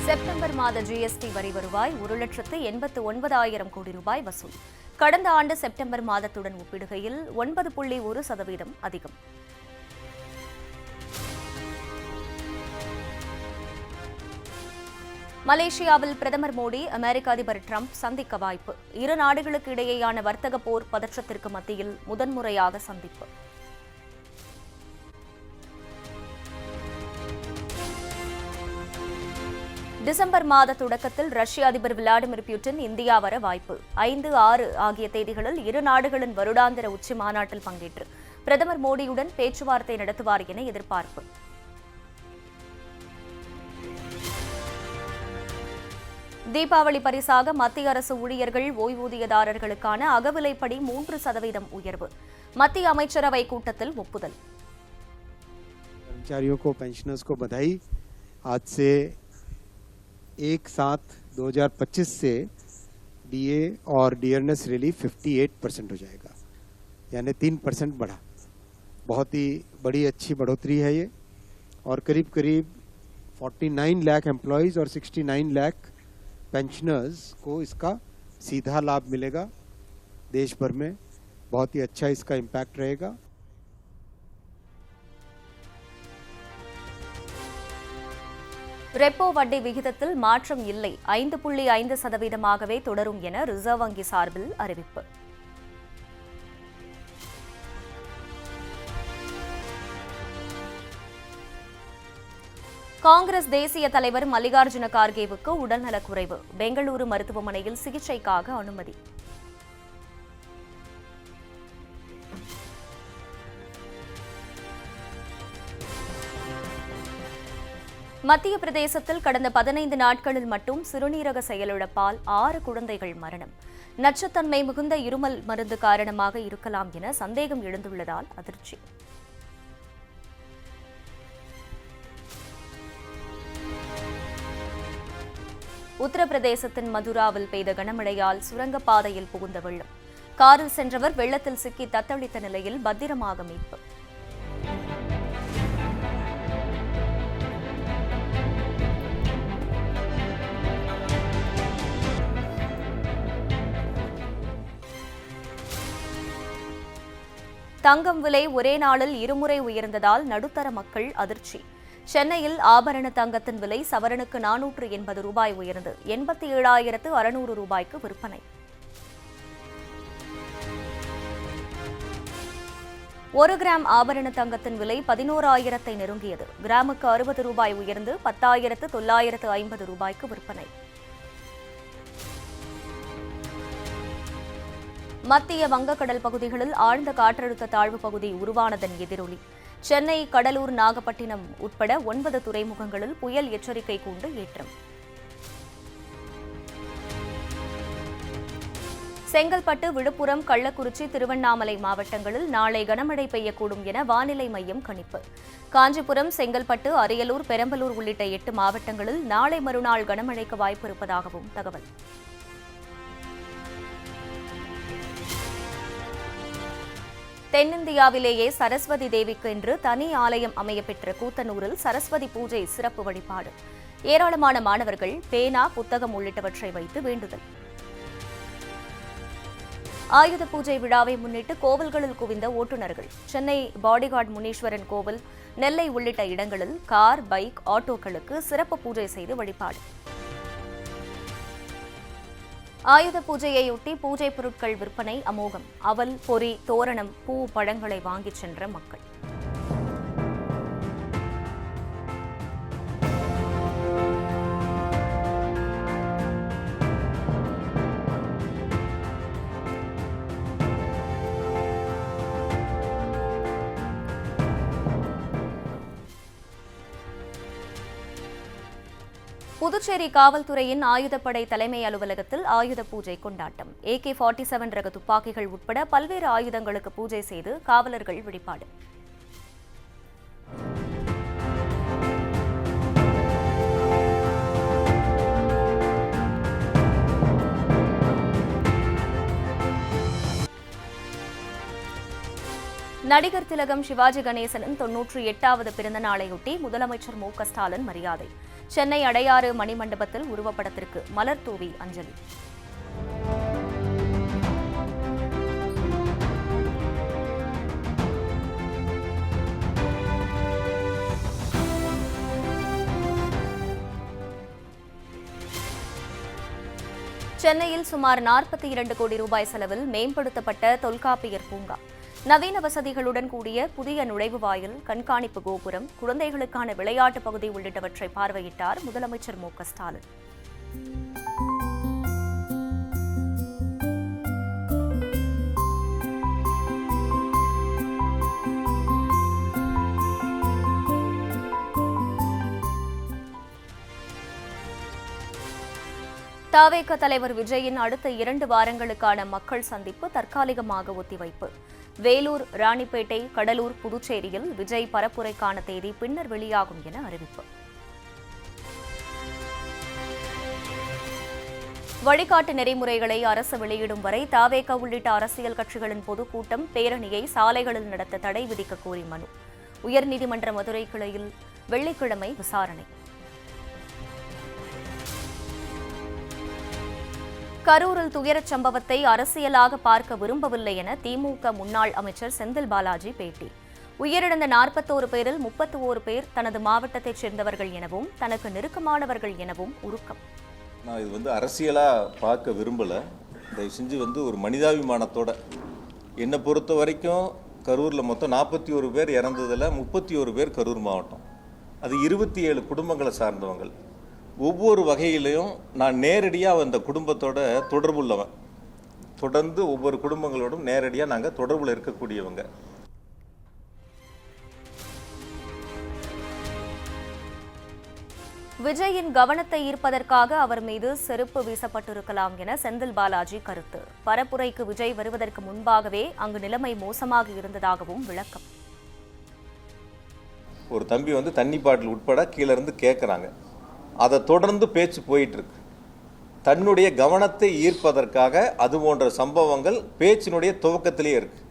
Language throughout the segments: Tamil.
செப்டம்பர் மாத ஜிஎஸ்டி வரி வருவாய் 1,89,000 கோடி ரூபாய் வசூல். கடந்த ஆண்டு செப்டம்பர் மாதத்துடன் ஒப்பிடுகையில் 9.1% அதிகம். மலேசியாவில் பிரதமர் மோடி அமெரிக்க அதிபர் டிரம்ப் சந்திக்க வாய்ப்பு. இரு நாடுகளுக்கு இடையேயான வர்த்தக போர் பதற்றத்திற்கு மத்தியில் முதன்முறையாக சந்திப்பு. டிசம்பர் மாத தொடக்கத்தில் ரஷ்ய அதிபர் விளாடிமிர் புட்டின் இந்தியா வர வாய்ப்பு. 5, 6 ஆகிய தேதிகளில் இரு நாடுகளின் வருடாந்திர உச்சி மாநாட்டில் பங்கேற்று பிரதமர் மோடியுடன் பேச்சுவார்த்தை நடத்துவார் என எதிர்பார்ப்பு. தீபாவளி பரிசாக மத்திய அரசு ஊழியர்கள் ஓய்வூதியதாரர்களுக்கான அகவிலைப்படி 3% உயர்வு. மத்திய அமைச்சரவை கூட்டத்தில் ஒப்புதல். एक साथ 2025 से डीए और डीआरएस रिलीफ 58% हो जाएगा, यानी 3% बढ़ा. बहुत ही बड़ी अच्छी बढ़ोतरी है ये. और करीब करीब 49 लाख एम्प्लॉयज़ और 69 लाख पेंशनर्स को इसका सीधा लाभ मिलेगा. देश भर में बहुत ही अच्छा इसका इम्पैक्ट रहेगा. ரெப்போ வட்டி விகிதத்தில் மாற்றம் இல்லை, 5.5%ஆகவே தொடரும் என ரிசர்வ் வங்கி சார்பில் அறிவிப்பு. காங்கிரஸ் தேசிய தலைவர் மல்லிகார்ஜுன கார்கேவுக்கு உடல்நலக்குறைவு. பெங்களூரு மருத்துவமனையில் சிகிச்சைக்காக அனுமதி. மத்திய பிரதேசத்தில் கடந்த 15 நாட்களில் மட்டும் சிறுநீரக செயலிழப்பால் 6 குழந்தைகள் மரணம். நச்சுத்தன்மை மிகுந்த இருமல் மருந்து காரணமாக இருக்கலாம் என சந்தேகம் எழுந்துள்ளதால் அதிர்ச்சி. உத்தரப்பிரதேசத்தின் மதுராவில் பெய்த கனமழையால் சுரங்கப்பாதையில் புகுந்த வெள்ளம். காரில் சென்றவர் வெள்ளத்தில் சிக்கி தத்தளித்த நிலையில் பத்திரமாக மீட்பு. தங்கம் விலை ஒரே நாளில் இருமுறை உயர்ந்ததால் நடுத்தர மக்கள் அதிர்ச்சி. சென்னையில் ஆபரண தங்கத்தின் விலை சவரனுக்கு 480 ரூபாய் உயர்ந்து 87,600 ரூபாய்க்கு விற்பனை. ஒரு கிராம் ஆபரண தங்கத்தின் விலை 11,000 நெருங்கியது. கிராமுக்கு 60 ரூபாய் உயர்ந்து 10,950 ரூபாய்க்கு விற்பனை. மத்திய வங்கக்கடல் பகுதிகளில் ஆழ்ந்த காற்றழுத்த தாழ்வு பகுதி உருவானதன் எதிரொலி. சென்னை, கடலூர், நாகப்பட்டினம் உட்பட 9 துறைமுகங்களில் புயல் எச்சரிக்கை கூண்டு ஏற்றம். செங்கல்பட்டு, விழுப்புரம், கள்ளக்குறிச்சி, திருவண்ணாமலை மாவட்டங்களில் நாளை கனமழை பெய்யக்கூடும் என வானிலை மையம் கணிப்பு. காஞ்சிபுரம், செங்கல்பட்டு, அரியலூர், பெரம்பலூர் உள்ளிட்ட 8 மாவட்டங்களில் நாளை மறுநாள் கனமழைக்கு வாய்ப்பு இருப்பதாகவும் தகவல். தென்னிந்தியாவிலேயே சரஸ்வதி தேவிக்கு என்று தனி ஆலயம் அமையப்பெற்ற கூத்தனூரில் சரஸ்வதி பூஜை சிறப்பு வழிபாடு. ஏராளமான மாணவர்கள் பேனா, புத்தகம் உள்ளிட்டவற்றை வைத்து வேண்டுதல். ஆயுத பூஜை விழாவை முன்னிட்டு கோவில்களில் குவிந்த ஓட்டுநர்கள். சென்னை பாடிகார்டு முனீஸ்வரன் கோவில், நெல்லை உள்ளிட்ட இடங்களில் கார், பைக், ஆட்டோக்களுக்கு சிறப்பு பூஜை செய்து வழிபாடு. ஆயுத பூஜையையொட்டி பூஜை பொருட்கள் விற்பனை அமோகம். அவல், பொரி, தோரணம், பூ, பழங்களை வாங்கிச் சென்ற மக்கள். புதுச்சேரி காவல்துறையின் ஆயுதப்படை தலைமை அலுவலகத்தில் ஆயுத பூஜை கொண்டாட்டம். AK-47 ரக துப்பாக்கிகள் உட்பட பல்வேறு ஆயுதங்களுக்கு பூஜை செய்து காவலர்கள் வழிபாடு. நடிகர் திலகம் சிவாஜி கணேசனின் 98வது பிறந்த நாளையொட்டி முதலமைச்சர் மு.க. ஸ்டாலின் மரியாதை. சென்னை அடையாறு மணிமண்டபத்தில் உருவப்படத்திற்கு மலர் தூவி அஞ்சலி. சென்னையில் சுமார் 42 கோடி ரூபாய் செலவில் மேம்படுத்தப்பட்ட தொல்காப்பியர் பூங்கா, நவீன வசதிகளுடன் கூடிய புதிய நுழைவு வாயில், கண்காணிப்பு கோபுரம், குழந்தைகளுக்கான விளையாட்டு பகுதி உள்ளிட்டவற்றை பார்வையிட்டார் முதலமைச்சர் மு.க. ஸ்டாலின். தவேக தலைவர் விஜயின் அடுத்த 2 வாரங்களுக்கான மக்கள் சந்திப்பு தற்காலிகமாக ஒத்திவைப்பு. வேலூர், ராணிப்பேட்டை, கடலூர், புதுச்சேரியில் விஜய் பரப்புரைக்கான தேதி பின்னர் வெளியாகும் என அறிவிப்பு. வழிகாட்டு நெறிமுறைகளை அரசு வெளியிடும் வரை தவேக உள்ளிட்ட அரசியல் கட்சிகளின் பொதுக்கூட்டம், பேரணியை சாலைகளில் நடத்த தடை விதிக்க கோரி மனு. உயர்நீதிமன்ற மதுரை கிளையில் வெள்ளிக்கிழமை விசாரணை. கரூரில் துயரச் சம்பவத்தை அரசியலாக பார்க்க விரும்பவில்லை என திமுக முன்னாள் அமைச்சர் செந்தில் பாலாஜி பேட்டி. உயிரிழந்த 41 பேரில் 31 பேர் தனது மாவட்டத்தைச் சேர்ந்தவர்கள் எனவும் தனக்கு நெருக்கமானவர்கள் எனவும் உருக்கம். நான் இது அரசியலா பார்க்க விரும்பல. தயவு செஞ்சு ஒரு மனிதாபிமானத்தோட, என்னை பொறுத்த வரைக்கும் கரூரில் மொத்தம் 41 பேர் இறந்ததில் 31 பேர் கரூர் மாவட்டம். அது 27 குடும்பங்களை சார்ந்தவங்கள். ஒவ்வொரு வகையிலையும் நான் நேரடியாக அந்த குடும்பத்தோட தொடர்புள்ளவன். தொடர்ந்து ஒவ்வொரு குடும்பங்களோடும் நேரடியாக நாங்கள் தொடர்பில் இருக்கக்கூடியவங்க. விஜயின் கவனத்தை ஈர்ப்பதற்காக அவர் மீது செருப்பு வீசப்பட்டிருக்கலாம் என செந்தில் பாலாஜி கருத்து. பரப்புரைக்கு விஜய் வருவதற்கு முன்பாகவே அங்கு நிலைமை மோசமாக இருந்ததாகவும் விளக்கம். ஒரு தம்பி தண்ணி பாட்டில் உட்பட கீழே இருந்து கேட்குறாங்க. அதை தொடர்ந்து பேச்சு போயிட்டு இருக்கு. தன்னுடைய கவனத்தை ஈர்ப்பதற்காக அது போன்ற சம்பவங்கள் பேச்சினுடைய துவக்கத்திலே இருக்கு.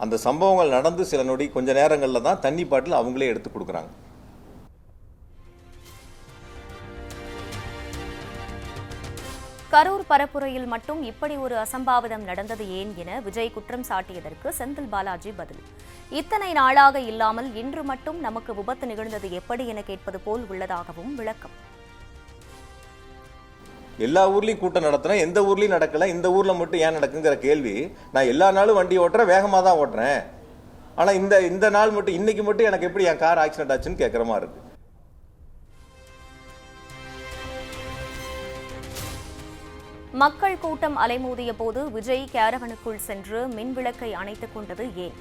அந்த சம்பவங்கள் நடந்து சில நொடி கொஞ்ச நேரங்களில் தான் தண்ணி பாட்டில் அவங்களே எடுத்து கொடுக்குறாங்க. கரூர் பரப்புரையில் மட்டும் இப்படி ஒரு அசம்பாவிதம் நடந்தது ஏன் என விஜய் குற்றம் சாட்டியதற்கு செந்தில் பாலாஜி பதில். இத்தனை நாளாக இல்லாமல் இன்று மட்டும் நமக்கு விபத்து நிகழ்ந்தது எப்படி என கேட்பது போல் உள்ளதாகவும் விளக்கம். எல்லா ஊர்லேயும் கூட்டம் நடத்துகிறேன், எந்த ஊர்லேயும் நடக்கலை, இந்த ஊரில் மட்டும் ஏன் நடக்குங்கிற கேள்வி. நான் எல்லா நாளும் வண்டி ஓட்டுறேன், வேகமாக தான் ஓட்டுறேன். ஆனால் இந்த நாள் மட்டும், இன்னைக்கு மட்டும் எனக்கு எப்படி என் கார் ஆக்சிடென்ட் ஆச்சுன்னு கேட்குற மாதிரி இருக்கு. மக்கள் கூட்டம் அலைமோதிய போது விஜய் கேரவனுக்குள் சென்று மின்விளக்கை அணைத்துக் கொண்டது ஏன்?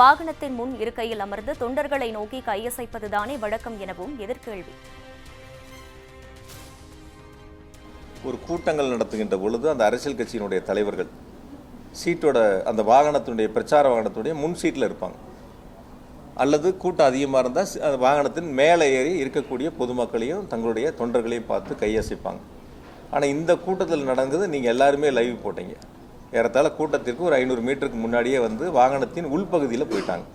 வாகனத்தின் முன் இருக்கையில் அமர்ந்து தொண்டர்களை நோக்கி கையசைப்பதுதானே வழக்கம் எனவும் எதிர்கேள்வி. ஒரு கூட்டங்கள் நடத்துகின்ற பொழுது அந்த அரசியல் கட்சியினுடைய தலைவர்கள் சீட்டோட அந்த வாகனத்தினுடைய பிரச்சார வாகனத்துடைய முன் சீட்டில் இருப்பாங்க. அல்லது கூட்டம் அதிகமாக இருந்தால் அந்த வாகனத்தின் மேலே ஏறி இருக்கக்கூடிய பொதுமக்களையும் தங்களுடைய தொண்டர்களையும் பார்த்து கையசைப்பாங்க. ஆனால் இந்த கூட்டத்தில் நடந்தது நீங்கள் எல்லாருமே லைவ் போட்டீங்க. ஏறத்தாழ கூட்டத்திற்கு ஒரு 500 மீட்டருக்கு முன்னாடியே வாகனத்தின் உள்பகுதியில் போயிட்டாங்க.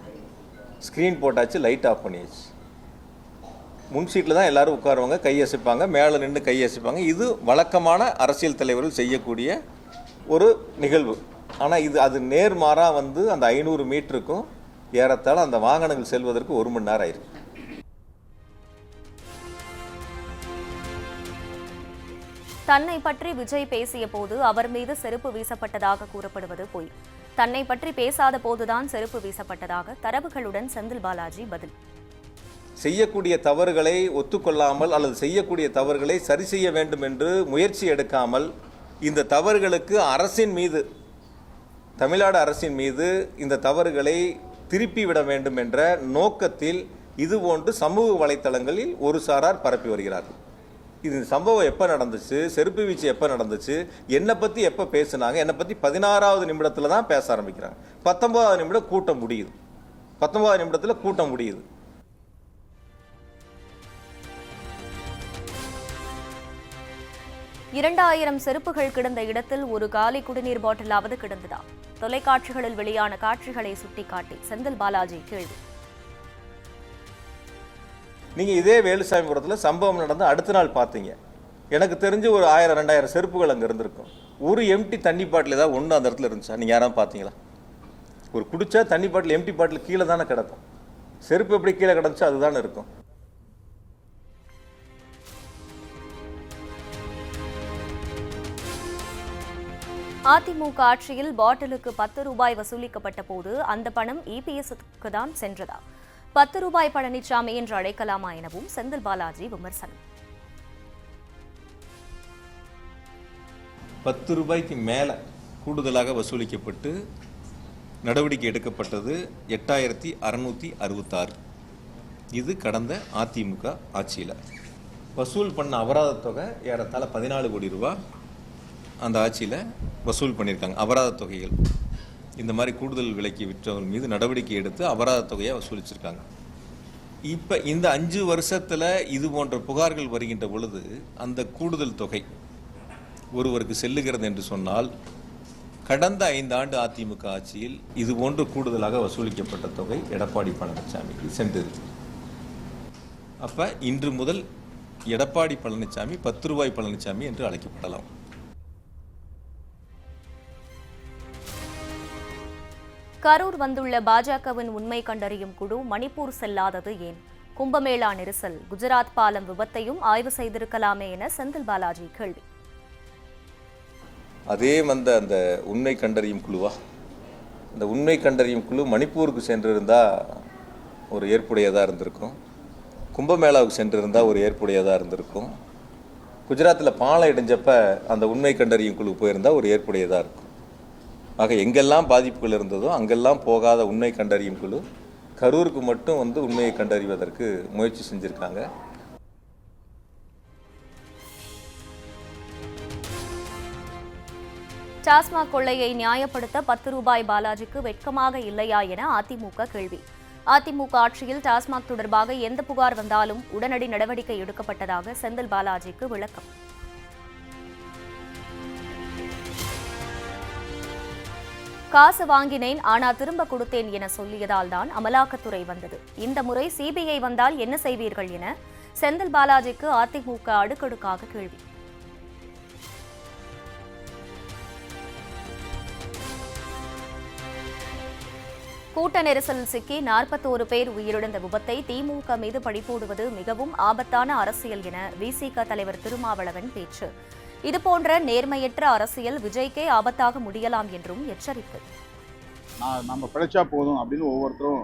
ஸ்க்ரீன் போட்டாச்சு, லைட் ஆஃப் பண்ணியாச்சு. முன் சீட்டில் தான் எல்லாரும் உட்காருவாங்க, கையசைப்பாங்க, மேலே நின்று கையசைப்பாங்க. இது வழக்கமான அரசியல் தலைவர்கள் செய்யக்கூடிய ஒரு நிகழ்வு. ஆனால் அது நேர்மாறாக அந்த 500 மீட்டருக்கும் ஏறத்தாழ அந்த வாகனங்கள் செல்வதற்கு 1 மணி நேரம் ஆயிருக்கு. தன்னை பற்றி விஜய் பேசிய போது அவர் மீது செருப்பு வீசப்பட்டதாக கூறப்படுவது பொய். தன்னை பற்றி பேசாத போதுதான் செருப்பு வீசப்பட்டதாக தரவுகளுடன் செந்தில் பாலாஜி பதில். செய்யக்கூடிய தவறுகளை ஒத்துக்கொள்ளாமல் அல்லது செய்யக்கூடிய தவறுகளை சரி செய்ய வேண்டும் என்று முயற்சி எடுக்காமல் இந்த தவறுகளுக்கு அரசின் மீது, தமிழ்நாடு அரசின் மீது இந்த தவறுகளை திருப்பி விட வேண்டும் என்ற நோக்கத்தில் இதுபோன்று சமூக வலைத்தளங்களில் ஒரு சாரார் பரப்பி வருகிறார்கள். இது சம்பவம் எப்போ நடந்துச்சு, செருப்பு வீச்சு எப்போ நடந்துச்சு, என்னை பற்றி எப்போ பேசுனாங்க, என்னை பற்றி 16வது நிமிடத்தில் தான் பேச ஆரம்பிக்கிறாங்க. 19வது நிமிடம் கூட்டம் முடியுது. 19வது நிமிடத்தில் கூட்டம் முடியுது. இரண்டாயிரம் செருப்புகள் கிடந்த இடத்தில் ஒரு காலி குடிநீர் பாட்டிலாவது கிடந்ததா? தொலைக்காட்சிகளில் வெளியான காட்சிகளை சுட்டிக்காட்டி செந்தில் பாலாஜி கேள்வி. நீங்கள் இதே வேலுசாமிபுரத்தில் சம்பவம் நடந்து அடுத்த நாள் பார்த்தீங்க. எனக்கு தெரிஞ்சு ஒரு 1000-2000 செருப்புகள் அங்கே இருந்திருக்கும். ஒரு எம்டி தண்ணி பாட்டில் ஏதாவது ஒன்று அந்த இடத்துல இருந்துச்சா? நீங்கள் யாராவது பார்த்தீங்களா? ஒரு குடிச்சா தண்ணி பாட்டில் எம்டி பாட்டில் கீழே தானே கிடக்கும். செருப்பு எப்படி கீழே கிடந்துச்சோ அதுதானே இருக்கும். அதிமுக ஆட்சியில் பாட்டிலுக்கு 10 ரூபாய் வசூலிக்கப்பட்ட போது அந்த பணம் இபிஎஸ்க்கு தான் சென்றதா? 10 ரூபாய் பழனிசாமி என்று அழைக்கலாமா எனவும் செந்தில் பாலாஜி விமர்சனம். 10 ரூபாய்க்கு மேலே கூடுதலாக வசூலிக்கப்பட்டு நடவடிக்கை எடுக்கப்பட்டது 8666. இது கடந்த அதிமுக ஆட்சியில் வசூல் பண்ண அபராத தொகை ஏறத்தாழ 14 கோடி ரூபா அந்த ஆட்சியில் வசூல் பண்ணியிருக்காங்க. அபராத தொகைகள் இந்த மாதிரி கூடுதல் விலைக்கு விற்றவர்கள் மீது நடவடிக்கை எடுத்து அபராத தொகையை வசூலிச்சிருக்காங்க. இப்போ இந்த 5 வருஷத்தில் இது போன்ற புகார்கள் வருகின்ற பொழுது அந்த கூடுதல் தொகை ஒருவருக்கு செல்லுகிறது என்று சொன்னால், கடந்த 5 ஆண்டு அதிமுக ஆட்சியில் இது போன்று கூடுதலாக வசூலிக்கப்பட்ட தொகை எடப்பாடி பழனிசாமிக்கு சென்றது. அப்போ இன்று முதல் எடப்பாடி பழனிசாமி 10 ரூபாய் பழனிசாமி என்று அழைக்கப்படலாம். கரூர் வந்துள்ள பாஜகவின் உண்மை கண்டறியும் குழு மணிப்பூர் செல்லாதது ஏன்? கும்பமேளா நெரிசல், குஜராத் பாலம் விபத்தையும் ஆய்வு செய்திருக்கலாமே என செந்தில் பாலாஜி கேள்வி. அதே அந்த உண்மை கண்டறியும் குழுவா? இந்த உண்மை கண்டறியும் குழு மணிப்பூருக்கு சென்றிருந்தால் ஒரு ஏற்புடையதாக இருந்திருக்கும். கும்பமேளாவுக்கு சென்றிருந்தால் ஒரு ஏற்புடையதாக இருந்திருக்கும். குஜராத்தில் பாலம் இடைஞ்சப்ப அந்த உண்மை கண்டறியும் குழு போயிருந்தால் ஒரு ஏற்புடையதாக இருக்கும். ஆக எங்கெல்லாம் பாதிப்புகள் இருந்ததோ அங்கெல்லாம் போகாத உண்மை கண்டறியும் குழு கரூருக்கு மட்டும் உண்மையை கண்டறிவதற்கு முயற்சி செஞ்சுருக்காங்க. டாஸ்மாக் கொள்ளையை நியாயப்படுத்த 10 ரூபாய் பாலாஜிக்கு வெட்கமாக இல்லையா என அதிமுக கேள்வி. அதிமுக ஆட்சியில் டாஸ்மாக் தொடர்பாக எந்த புகார் வந்தாலும் உடனடி நடவடிக்கை எடுக்கப்பட்டதாக செந்தில் பாலாஜிக்கு விளக்கம். காசு வாங்கினேன் ஆனா திரும்ப கொடுத்தேன் என சொல்லியதால் தான் அமலாக்கத்துறை வந்தது. இந்த முறை சிபிஐ வந்தால் என்ன செய்வீர்கள் என செந்தில் பாலாஜிக்கு அதிமுக அடுக்கடுக்காக கேள்வி. கூட்ட நெரிசலில் சிக்கி 41 பேர் உயிரிழந்த விபத்தை திமுக மீது பழிபோடுவது மிகவும் ஆபத்தான அரசியல் என விசிக தலைவர் திருமாவளவன் பேச்சு. இதுபோன்ற நேர்மையற்ற அரசியல் விஜய்க்கே ஆபத்தாக முடியலாம் என்றும் எச்சரிப்பு. நம்ம பிழைச்சா போதும் அப்படின்னு ஒவ்வொருத்தரும்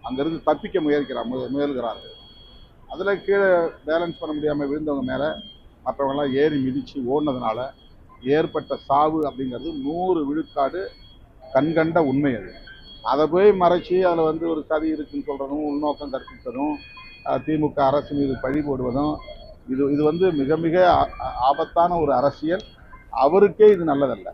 அங்கிருந்து தப்பிக்க முயல்கிறார்கள். அதில் கீழே பேலன்ஸ் பண்ண முடியாமல் விழுந்தவங்க மேலே மற்றவங்களாம் ஏறி மிதித்து ஓடினதுனால ஏற்பட்ட சாவு அப்படிங்கிறது 100 விழுக்காடு கண்கண்ட உண்மை. அதை போய் மறைச்சி அதில் ஒரு சதி இருக்குன்னு சொல்கிறதும், உள்நோக்கம் கற்பிப்பதும், திமுக அரசு மீது பழி போடுவதும், இது மிக மிக ஆபத்தான ஒரு அரசியல். அவருக்கே இது நல்லதல்ல.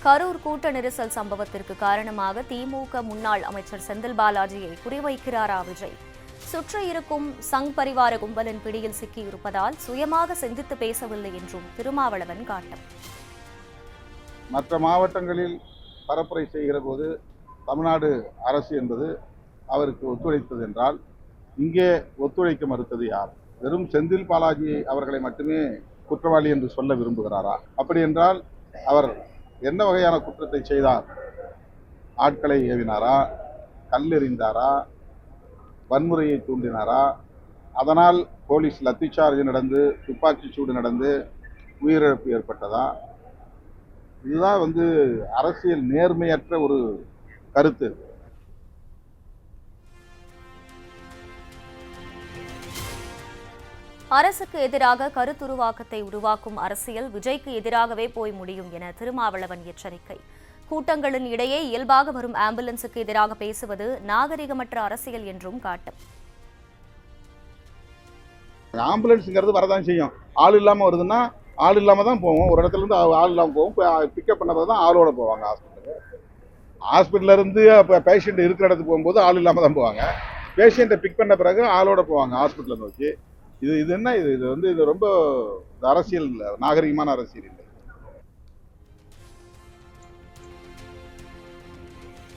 கரூர் கூட்ட நெரிசல் சம்பவத்திற்கு காரணமாக திமுக முன்னாள் அமைச்சர் செந்தில் பாலாஜியை குறிவைக்கிறாரா விஜய்? சுற்றி இருக்கும் சங் பரிவார கும்பலின் பிடியில் சிக்கியிருப்பதால் சுயமாக சிந்தித்து பேசவில்லை என்றும் திருமாவளவன் காட்டம். மற்ற மாவட்டங்களில் பரப்புரை செய்கிற போது தமிழ்நாடு அரசு என்பது அவருக்கு ஒத்துழைத்தது என்றால், இங்கே ஒத்துழைக்க மறுத்தது யார்? வெறும் செந்தில் பாலாஜி அவர்களை மட்டுமே குற்றவாளி என்று சொல்ல விரும்புகிறாரா? அப்படி என்றால் அவர் என்ன வகையான குற்றத்தை செய்தார்? ஆட்களை ஏவினாரா? கல்லெறிந்தாரா? வன்முறையை தூண்டினாரா? அதனால் போலீஸ் லத்திச்சார்ஜ் நடந்து, துப்பாக்கி சூடு நடந்து உயிரிழப்பு ஏற்பட்டதா? இதுதான் அரசியல் நேர்மையற்ற ஒரு கருத்து. அரசுக்கு எதிராக கருத்துருவாக்கத்தை உருவாக்கும் அரசியல் விஜய்க்கு எதிராகவே போய் முடியும் என திருமாவளவன் எச்சரிக்கை. கூட்டங்களின் இடையே இயல்பாக வரும் ஆம்புலன்ஸுக்கு எதிராக பேசுவது நாகரிகமற்ற அரசியல் என்றும் காட்டும். ஆம்புலன்ஸுங்கிறது வரதான் செய்யும். ஆள் இல்லாமல் வருதுன்னா ஆள் இல்லாமல் தான் போவோம். ஒரு இடத்துல இருந்து ஆள் இல்லாமல் போவோம். பிக்கப் பண்ண தான் ஆளோட போவாங்க. ஹாஸ்பிட்டல்ல இருந்து பேஷண்ட் இருக்கிற இடத்துக்கு போகும்போது ஆள் இல்லாமல் தான் போவாங்க. பேஷண்ட்டை பிக் பண்ண பிறகு ஆளோட போவாங்க ஹாஸ்பிட்டலை நோக்கி. இது என்ன? இது ரொம்ப அரசியல் நாகரிகமான அரசியல் இல்லை.